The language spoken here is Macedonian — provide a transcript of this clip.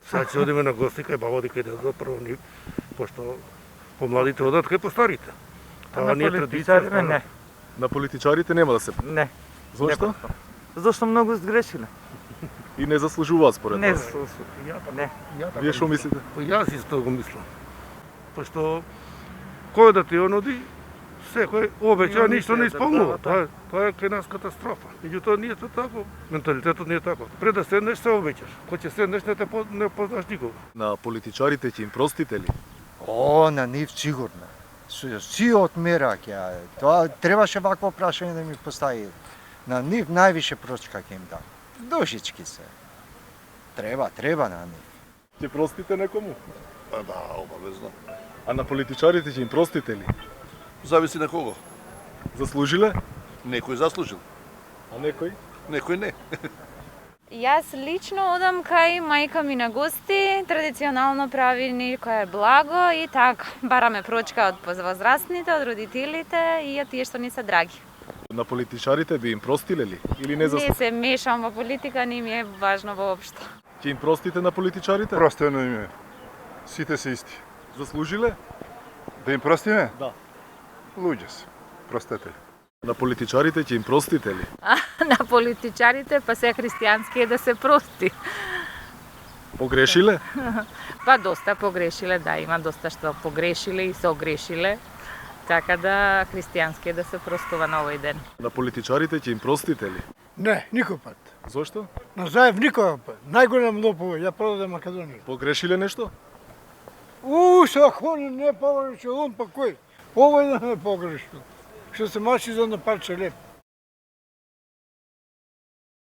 Сега ќе одиме на гости кај баба кај дедо прво ни, пошто помладите одат кај постарите. На политичарите не. На политичарите нема да се. Не. Зошто? Зашто многу сгрешиле. И не заслужуваат според Не вас. заслужува. Не. Вие што мислите? Јас исто го мислам. Пошто кој да ти онуди, секој обеќа, ништо не исполнува. Тоа е кај нас катастрофа. Меѓутоа ние тоа тако, менталитетот не е тако. Пред да седнеш се обеќаш. Кој ќе седнеш не познаш никога. На политичарите ќе им простите ли? О, на нив сигурно. Си одмера ќе. Тоа требаше вакво прашање да ми постави. На нив највише прочка ќе им дам. Душички се. Треба на нив. Ќе простите некому? Па да, обавезно. А на политичарите ќе им простите ли? Зависи на кого. Заслужиле? Некој заслужил, А некој? некој не. Јас лично одам кај мајка ми на гости, традиционално прави некое благо и така, бараме прочка од возрастните, од родителите и од тие што ни се драги. На политичарите би им простиле ли? Или не Не заслужиле? се мешам во политика, не ми е важно воопшто. Ќе им простите на политичарите? Простено им е. Сите се исти. Заслужиле? Да им простиме? Да. Луѓе се. Простете. На политичарите ќе им простите ли? На политичарите па се христијански е да се прости. Погрешиле? Па доста погрешиле, да, има доста што погрешиле и се огрешиле. Така да христијански е да се простува на овој ден. На политичарите ќе им простите ли? Не, никој пат. Зошто? На заев никој пат. Најголем лопов ја продаде Македонија. Погрешиле нешто? Са не погрешил, он па кој? Овој да не погрешил. Што се мачи за на парче леп.